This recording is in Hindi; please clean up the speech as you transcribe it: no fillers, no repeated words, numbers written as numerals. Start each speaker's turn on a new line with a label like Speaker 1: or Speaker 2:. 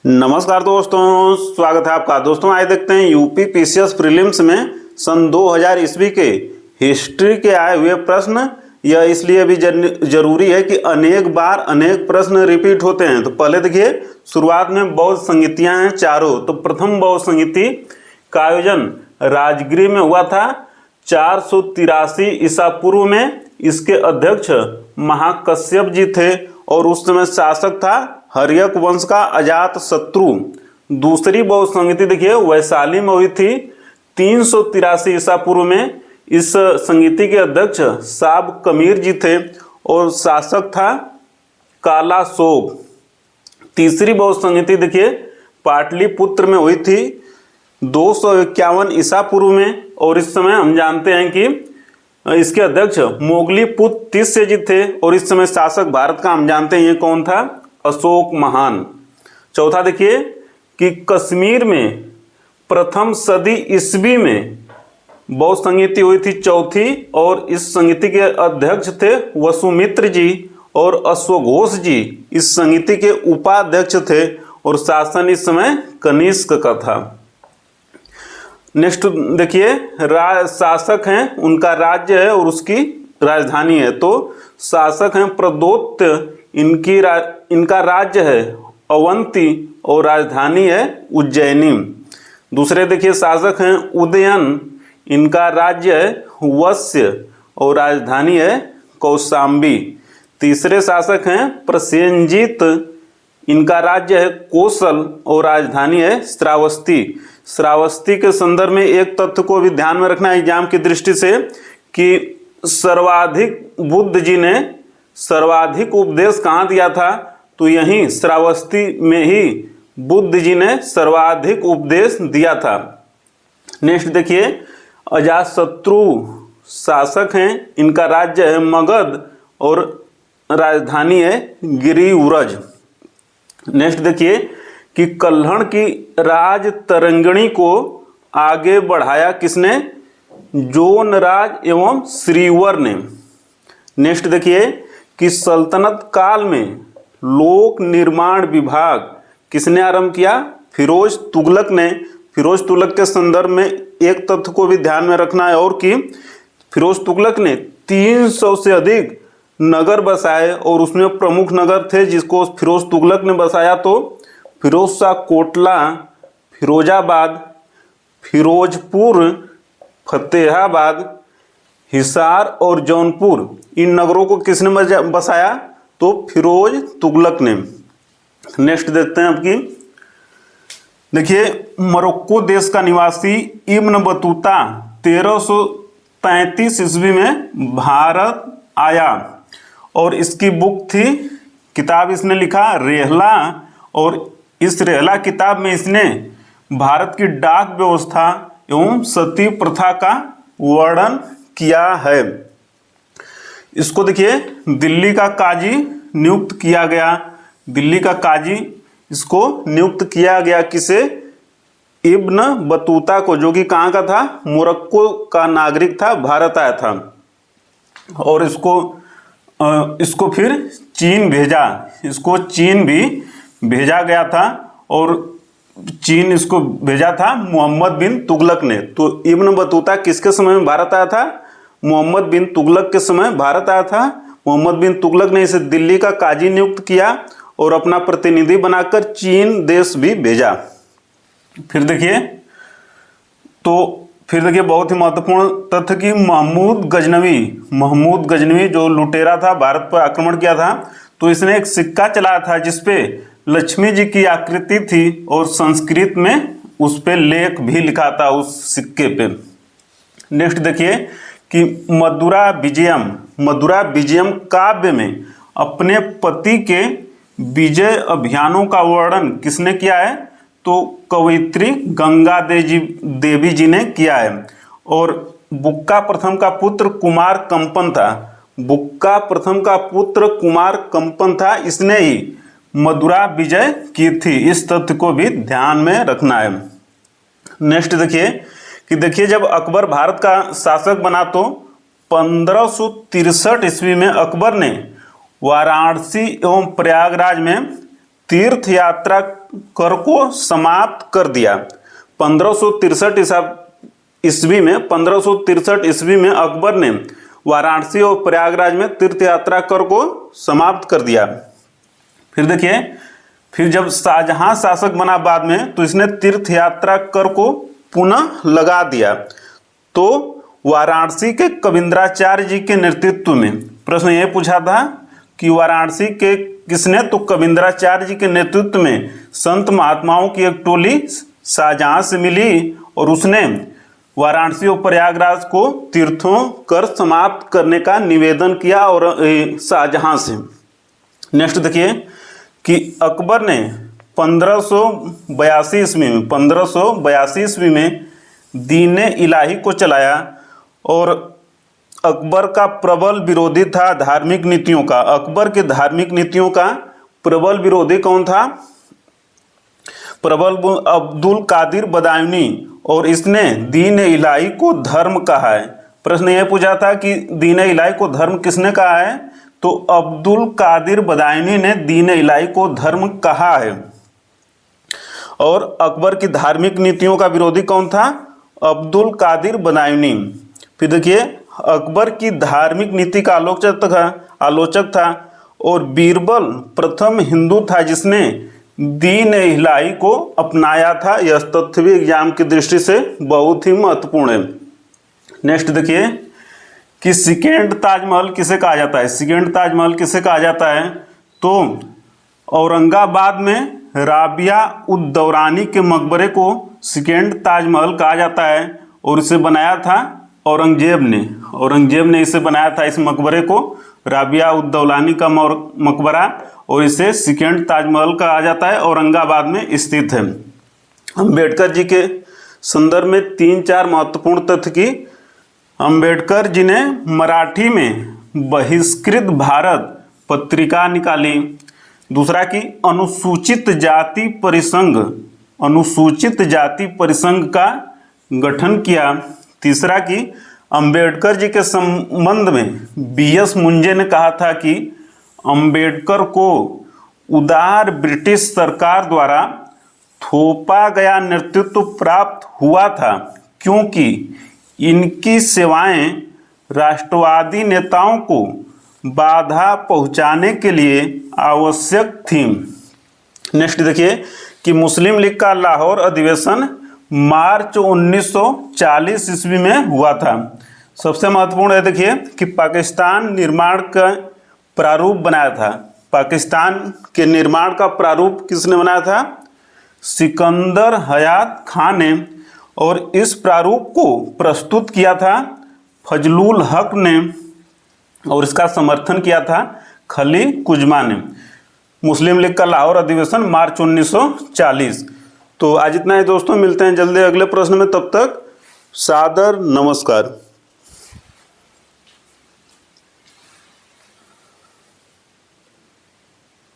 Speaker 1: नमस्कार दोस्तों, स्वागत है आपका। दोस्तों आइए देखते हैं यूपी पीसीएस प्रीलिम्स में सन 2000 ईस्वी के हिस्ट्री के आए हुए प्रश्न। यह इसलिए भी जरूरी है कि अनेक बार अनेक प्रश्न रिपीट होते हैं। तो पहले देखिए, शुरुआत में बौद्ध संगीतियां हैं चारों। तो प्रथम बौद्ध संगीति का आयोजन राजगृह में हुआ था 483 ईसा पूर्व में। इसके अध्यक्ष महाकश्यप जी थे और उस समय शासक था हर्यक वंश का अजात शत्रु। दूसरी बौद्ध संगीति देखिए वैशाली में हुई थी 383 ईसा पूर्व में। इस संगीति के अध्यक्ष साब कमीर जी थे और शासक था कालाशोक। तीसरी बौद्ध संगीति देखिए पाटलिपुत्र में हुई थी 251 ईसा पूर्व में और इस समय हम जानते हैं कि इसके अध्यक्ष मोगलीपुत्र तीसरे जी थे और इस समय शासक भारत का हम जानते हैं ये कौन था, अशोक महान। चौथा देखिए कि कश्मीर में प्रथम सदी ईस्वी में बौद्ध संगीति हुई थी चौथी और इस संगीति के अध्यक्ष थे वसुमित्र जी और अश्वघोष जी इस संगीति के उपाध्यक्ष थे और शासन इस समय कनिष्क का था। नेक्स्ट देखिए शासक हैं, उनका राज्य है और उसकी राजधानी है। तो शासक हैं प्रदोत्य, इनका राज्य है अवंती और राजधानी है उज्जैनी। दूसरे देखिए शासक हैं उदयन, इनका राज्य है वश्य और राजधानी है कौशाम्बी। तीसरे शासक हैं प्रसेनजीत, इनका राज्य है कौशल और राजधानी है श्रावस्ती। श्रावस्ती के संदर्भ में एक तथ्य को भी ध्यान में रखना एग्जाम की दृष्टि से कि सर्वाधिक बुद्ध जी ने सर्वाधिक उपदेश कहाँ दिया था, तो यहीं श्रावस्ती में ही बुद्ध जी ने सर्वाधिक उपदेश दिया था। नेक्स्ट देखिए अजातशत्रु शासक हैं, इनका राज्य है मगध और राजधानी है गिरिउरज। नेक्स्ट देखिए कि कल्हण की राज तरंगिणी को आगे बढ़ाया किसने, जोनराज एवं श्रीवर ने। नेक्स्ट देखिए कि सल्तनत काल में लोक निर्माण विभाग किसने आरंभ किया, फिरोज तुगलक ने। फिरोज तुगलक के संदर्भ में एक तथ्य को भी ध्यान में रखना है और कि फिरोज तुगलक ने 300 से अधिक नगर बसाए और उसमें प्रमुख नगर थे जिसको फिरोज तुगलक ने बसाया। तो फिरोज शाह कोटला, फिरोजाबाद, फिरोजपुर, फतेहाबाद, हिसार और जौनपुर, इन नगरों को किसने बसाया, तो फिरोज तुगलक ने। नेक्स्ट देखते हैं आपकी, देखिए मोरक्को देश का निवासी इब्न बतूता 1333 ईस्वी में भारत आया और इसकी बुक थी, किताब इसने लिखा रेहला और इस रेहला किताब में इसने भारत की डाक व्यवस्था एवं सती प्रथा का वर्णन किया है। इसको देखिए दिल्ली का काजी नियुक्त किया गया, दिल्ली का काजी इसको नियुक्त किया गया किसे, इब्न बतूता को, जो कि कहाँ का था, मोरक्को का नागरिक था, भारत आया था। और इसको फिर चीन भेजा, इसको चीन भी भेजा गया था और चीन इसको भेजा था मोहम्मद बिन तुगलक ने। तो इब्न बतूता किसके समय में भारत आया था, मोहम्मद बिन तुगलक के समय भारत आया था। मोहम्मद बिन तुगलक ने इसे दिल्ली का काजी नियुक्त किया और अपना प्रतिनिधि बनाकर चीन देश भी भेजा। फिर देखिए बहुत ही महत्वपूर्ण तथ्य कि महमूद गजनवी जो लुटेरा था, भारत पर आक्रमण किया था, तो इसने एक सिक्का चलाया था जिसपे लक्ष्मी जी की आकृति थी और संस्कृत में उस पे लेख भी लिखा था उस सिक्के पे। नेक्स्ट देखिए कि मदुरा विजयम काव्य में अपने पति के विजय अभियानों का वर्णन किसने किया है, तो कवयित्री गंगा देवी जी ने किया है। और बुक्का प्रथम का पुत्र कुमार कंपन था, बुक्का प्रथम का पुत्र कुमार कंपन था, इसने ही मदुरा विजय की थी। इस तथ्य को भी ध्यान में रखना है। नेक्स्ट देखिए जब अकबर भारत का शासक बना तो 1563 ईस्वी में अकबर ने वाराणसी एवं प्रयागराज में तीर्थ यात्रा कर को समाप्त कर दिया। 1563 ईस्वी में अकबर ने वाराणसी और प्रयागराज में तीर्थ यात्रा कर को समाप्त कर दिया। फिर देखिए, फिर जब शाहजहां शासक बना बाद में, तो इसने तीर्थ यात्रा कर को पुनः लगा दिया। तो वाराणसी के कविंद्राचार्य जी के नेतृत्व में, प्रश्न ये पूछा था कि वाराणसी के किसने, तो कविंद्राचार्य जी के नेतृत्व में संत महात्माओं की एक टोली शाहजहां से मिली और उसने वाराणसी और प्रयागराज को तीर्थों कर समाप्त करने का निवेदन किया और शाहजहां से। नेक्स्ट देखिए कि अकबर ने 1582 ईस्वी में दीन इलाही को चलाया और अकबर का प्रबल विरोधी था धार्मिक नीतियों का। अकबर के धार्मिक नीतियों का प्रबल विरोधी कौन था? प्रबल अब्दुल कादिर बदायूनी, और इसने दीन इलाही को धर्म कहा है। प्रश्न यह पूछा था कि दीन इलाही को धर्म किसने कहा है, तो अब्दुल कादिर बदायूनी ने दीन इलाही को धर्म कहा है। और अकबर की धार्मिक नीतियों का विरोधी कौन था? अब्दुल कादिर बदायूनी। फिर देखिए, अकबर की धार्मिक नीति का आलोचक था और बीरबल प्रथम हिंदू था जिसने दीन इलाही को अपनाया था। यह तथ्य भी एग्जाम की दृष्टि से बहुत ही महत्वपूर्ण है। नेक्स्ट देखिए कि सेकेंड ताजमहल किसे कहा जाता है? सेकेंड ताजमहल किसे कहा जाता है? तो औरंगाबाद में राबिया उद दौरानी के मकबरे को सेकेंड ताजमहल कहा जाता है और इसे बनाया था औरंगजेब ने इसे बनाया था, इस मकबरे को राबिया उद दौलानी का मकबरा, और इसे सेकेंड ताजमहल कहा जाता है, औरंगाबाद में स्थित है। अम्बेडकर जी के संदर्भ में 3-4 महत्वपूर्ण तथ्य की। अम्बेडकर जी ने मराठी में बहिष्कृत भारत पत्रिका निकाली। दूसरा कि अनुसूचित जाति परिसंघ का गठन किया। तीसरा कि अंबेडकर जी के संबंध में बीएस मुंजे ने कहा था कि अंबेडकर को उदार ब्रिटिश सरकार द्वारा थोपा गया नेतृत्व प्राप्त हुआ था क्योंकि इनकी सेवाएं राष्ट्रवादी नेताओं को बाधा पहुंचाने के लिए आवश्यक थीं। नेक्स्ट देखिए कि मुस्लिम लीग का लाहौर अधिवेशन मार्च 1940 ईस्वी में हुआ था। सबसे महत्वपूर्ण है देखिए कि पाकिस्तान निर्माण का प्रारूप बनाया था। पाकिस्तान के निर्माण का प्रारूप किसने बनाया था? सिकंदर हयात खान ने, और इस प्रारूप को प्रस्तुत किया था फजलुल हक ने और इसका समर्थन किया था खली कुजमा ने। मुस्लिम लीग का लाहौर अधिवेशन मार्च 1940। तो आज इतना ही दोस्तों, मिलते हैं जल्दी अगले प्रश्न में, तब तक सादर नमस्कार।